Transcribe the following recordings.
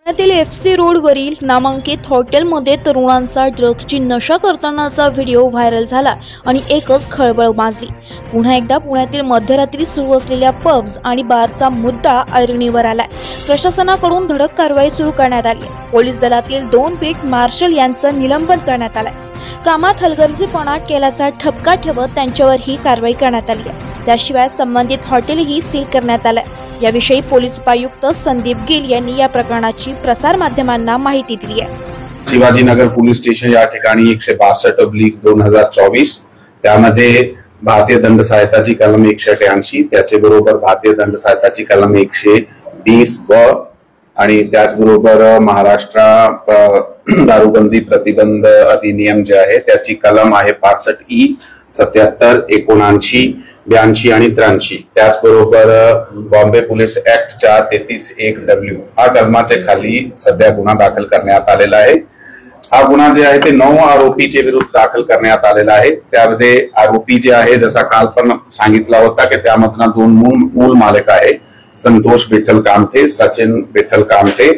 पुण्यातील FC रोडवरील नामांकित हॉटेलमध्ये तरुणांचा ड्रग्जची नशा करतानाचा व्हिडिओ व्हायरल झाला आणि एकच खळबळ माजली। पुन्हा एकदा पुण्यातील मध्यरात्री सुरू असलेल्या पब्स आणि बारचा मुद्दा ऐरणीवर आलाय। प्रशासनाकडून धडक कारवाई सुरू करण्यात आली आहे। पोलीस दलातील 2 बीट मार्शल यांचं निलंबन करण्यात आलंय। कामात हलगर्जीपणा केल्याचा ठपका ठेवत त्यांच्यावर ही कारवाई करण्यात आली आहे। त्याशिवाय संबंधित हॉटेलही सील करण्यात आलंय। याविषयी पोलीस उपायुक्त संदीप गिल यांनी या प्रकरणाची प्रसार माध्यमांना माहिती दिली आहे। शिवाजीनगर पोलीस स्टेशन या ठिकाणी 162/2024 त्यामध्ये भारतीय दंड संहिताची कलम 188 त्याचे बरोबर भारतीय दंड संहिताची कलम 120 ब आणि त्याचबरोबर महाराष्ट्र दारूबंदी प्रतिबंध अधिनियम जे आहे त्याची कलम आहे 65E 77 79 82 आणि 83 त्याचबरोबर बॉम्बे पोलीस ऍक्ट 433(1)W हा कलमाचे खाली सध्या गुन्हा दाखल करण्यात आलेला आहे। हा गुन्हा जे आहे ते 9 आरोपीचे विरुद्ध दाखल करण्यात आलेला आहे। त्यामध्ये आरोपी जे आहे जसा काल पण सांगितला होता की त्यामधला 2 मूल मालक आहे, संतोष विठ्ठल कामठे, सचिन विठ्ठल कामठे।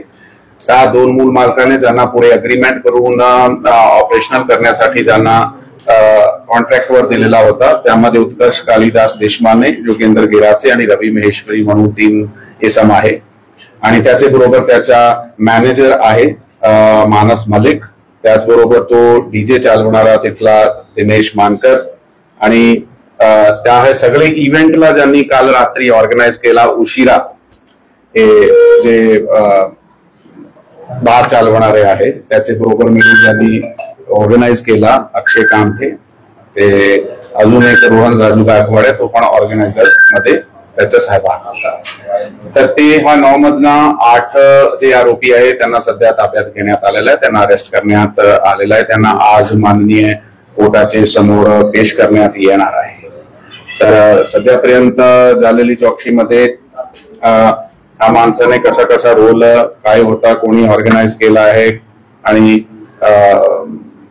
त्या 2 मूल मालकाने ज्यांना पुढे अग्रीमेंट करून ऑपरेशनल करण्यासाठी ज्यांना कॉन्ट्रॅक्टवर दिलेला होता त्यामध्ये उत्कर्ष कालिदास देशमाने, योगेंद्र गिरासे आणि रवी महेश्वरी म्हणून 3 इसम आहे। आणि त्याचे बरोबर त्याचा मॅनेजर आहे मानस मलिक, त्याचबरोबर तो डीजे चालवणारा तिथला दिनेश मानकर आणि त्या हे सगळे इव्हेंटला ज्यांनी काल रात्री ऑर्गनाइज केला उशिरा हे जे बार चालवणारे आहे त्याचे बरोबर मिळून ज्यांनी ऑर्गनाइज केला अक्षय कामठे, ते अजून एक रोहन राजू गायकवाड तो पण ऑर्गनायझर मध्ये त्याचा सहभाग होता। तर ते हा 9 मधला 8 जे आरोपी आहे त्यांना सध्या ताब्यात घेण्यात आलेला आहे, त्यांना अरेस्ट करण्यात आलेला आहे। त्यांना आज माननीय कोर्टाचे समोर पेश करण्यात येणार आहे। तर सध्यापर्यंत झालेली चौकशीमध्ये हा माणसाने कसा रोल काय होता, कोणी ऑर्गनाइज केला आहे आणि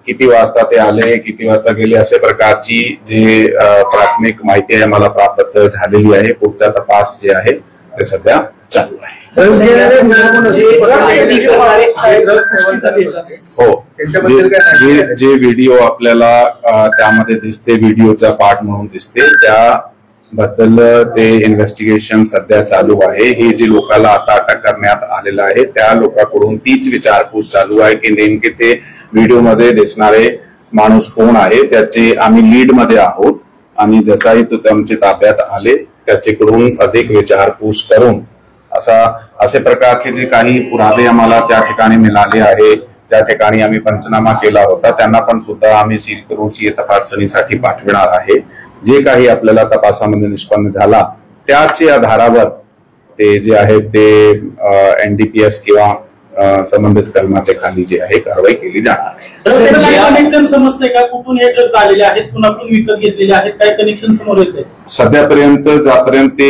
किती वाजता ते आले, किती वाजता गेले असे प्रकारची जे प्राथमिक माहिती आहे मला प्राप्त झालेली आहे। पुढचा तपास जे आहे ते सध्या चालू आहे। हो, जे व्हिडिओ आपल्याला त्यामध्ये दिसते, व्हिडिओचा पार्ट म्हणून दिसते, त्याबद्दल ते इन्व्हेस्टिगेशन सध्या चालू आहे। हे जे लोकांना आता अटक करण्यात आलेला आहे त्या लोकांकडून तीच विचारपूस चालू आहे की नेमके ते व्हिडिओ मध्ये दिसणारे माणूस कोण आहे, त्याचे आम्ही लीड मध्ये आहोत आणि जसाही तो आमच्या ताब्यात आले त्याच्याकडून अधिक विचारपूस करून असे प्रकारचे जे काही पुरावे आम्हाला त्या ठिकाणी मिळाले आहे, त्या ठिकाणी आम्ही पंचनामा केला होता, त्यांना पण सुद्धा आम्ही सील करून सीए तपासणीसाठी पाठविणार आहे। जे काही आपल्याला तपासामध्ये निष्पन्न झाला त्याच्या आधारावर ते जे आहे ते NDPS किंवा संबंधित कलमाच्या खाली जे आहे कारवाई केली जाणार आहे। समजते का कुठून हे ड्रग्ज आलेले आहेत, कुणाकडून विकत घेतलेले आहेत, काय कनेक्शन समोर येते? सध्यापर्यंत ज्यापर्यंत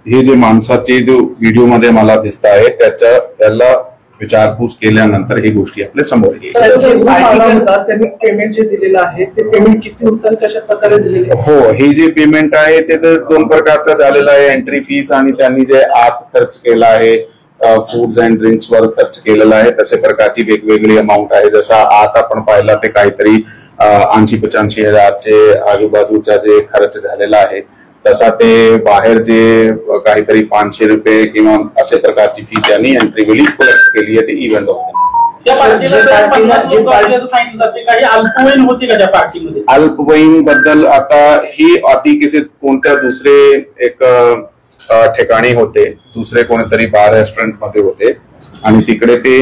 हे जे माणसाचे जो व्हिडिओ मध्ये मला दिसत आहे त्याला विचारपूस केल्यानंतर ही गोष्टी आपल्या समोर येईल। त्यांनी पेमेंट जे दिलेलं आहे ते पेमेंट किती होतं, कशा प्रकारे दिलेलं? हो, हे जे पेमेंट आहे ते 2 प्रकारचं झालेलं आहे, एंट्री फीस आणि त्यांनी जे आत खर्च केला आहे फूड्स अँड ड्रिंक्स वर खर्च केलेला आहे तसे प्रकारची वेगवेगळी अमाऊंट आहे। जसा आत आपण पाहिला ते काहीतरी 80-85 हजारचे आजूबाजूचा जे खर्च झालेला आहे, तसा ते बाहेर जे काहीतरी 500 रुपये किंवा असे प्रकारची फी त्यांनी एंट्री वेळी कलेक्ट केली आहे। ते इव्हेंट अल्पवयीन बद्दल आता ही अति किसी कोणत्या दुसरे एक ठिकाणी होते, दुसरे कोणीतरी बार रेस्टॉरंट मध्ये होते आणि तिकडे ते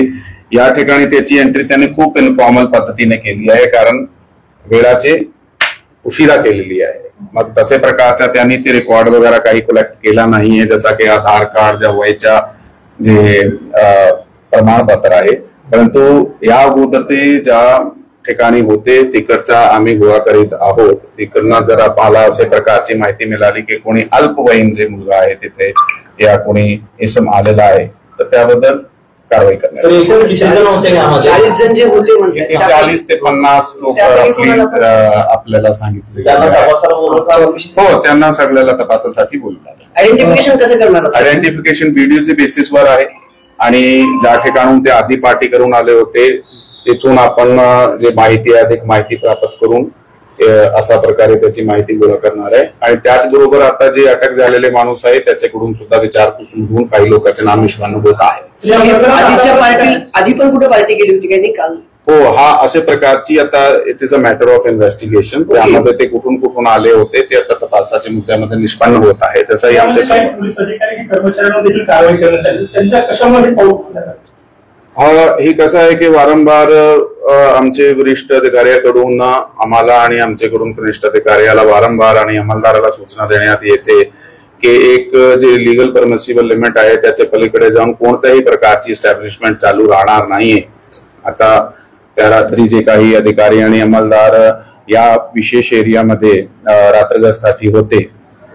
या ठिकाणी त्याची एंट्री त्यांनी खूप इन्फॉर्मल पद्धतीने केली आहे कारण वेळाचे उशिरा केलेली आहे। मग तसे प्रकारचा त्यांनी ते रेकॉर्ड वगैरे काही कलेक्ट केला नाहीये, जसा की आधार कार्ड ज्या वयाच्या जे प्रमाणपत्र आहे, परंतु या अगोदर ते ज्या ठिकाणी होते तिकडचा आम्ही गोळा करीत आहोत। तिकडनं जर आपल्याला असे प्रकारची माहिती मिळाली की कोणी अल्पवयीन जे मुलगा आहे तिथे या कोणी इसम आलेला आहे तर त्याबद्दल कारवाई करणार। 40 जण जे होते 40 ते 50 लोक आपल्याला सांगितले। हो, त्यांना सगळ्याला तपासासाठी बोलवलं। आयडेंटिफिकेशन कसं करणार? आयडेंटिफिकेशन व्हिडिओच्या बेसिसवर आहे आणि ज्या ठिकाणून ते आधी पार्टी करून आले होते तिथून आपण जे माहिती आहे अधिक माहिती प्राप्त करून अशा प्रकारे त्याची माहिती गोळा करणार आहे. आणि त्याचबरोबर आता जे अटक झालेले माणूस आहे त्याच्याकडून सुद्धा विचारपूस घेऊन काही लोकांचे नाव निष्पन्न होत आहे. आधी पण कुठे पार्टी केली होती काही काल? हो, हा अशा प्रकारची आता it is a matter of investigation. त्यामध्ये ते कुठून आले होते ते आता तपासाच्या मुद्द्यामध्ये निष्पन्न होत आहे. तसंही आमच्या पोलीस अधिकारी कर्मचाऱ्यांवर देखील कारवाई करण्यात आली, त्यांच्या कशामध्ये पाऊल उचलण्यात? हे कसं आहे की वारंवार आमचे वरिष्ठ अधिकाऱ्याकडून आम्हाला आणि आमच्याकडून कनिष्ठ अधिकाऱ्याला वारंवार आणि अंमलदाराला सूचना देण्यात येते की एक जे लिगल परमिसिबल लिमिट आहे त्याच्या पलीकडे जाऊन कोणत्याही प्रकारची इस्टॅब्लिशमेंट चालू राहणार नाहीये. आता त्या रात्री जे काही अधिकारी आणि अंमलदार या विशेष एरियामध्ये रात्रगस्तीसाठी होते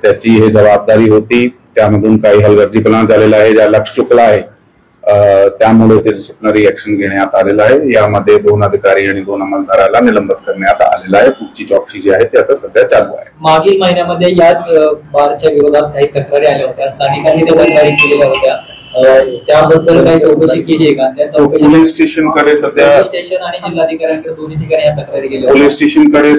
त्याची हे जबाबदारी होती. त्यामधून काही हलगर्जीपणा झालेला आहे, ज्या लक्ष चुकला आहे त्यामुळे ते डिसिप्लिनरी ऍक्शन घेण्यात आलेलं आहे. यामध्ये 2 अधिकारी आणि 2 अंमलदाराला निलंबित करण्यात आलेलं आहे. पुढची चौकशी जी आहे ते आता सध्या चालू आहे. मागील महिन्यामध्ये याच बारच्या विरोधात काही तक्रारी आल्या होत्या, स्थानिकांनी त्या तक्रारी केलेल्या होत्या, त्याबद्दल काही चौकशी केली आहे का? त्या चौकशी पोलीस स्टेशनकडे सध्या स्टेशन आणि जिल्हाधिकाऱ्यांकडे दोन्ही ठिकाणी या तक्रारी केल्या पोलीस स्टेशनकडे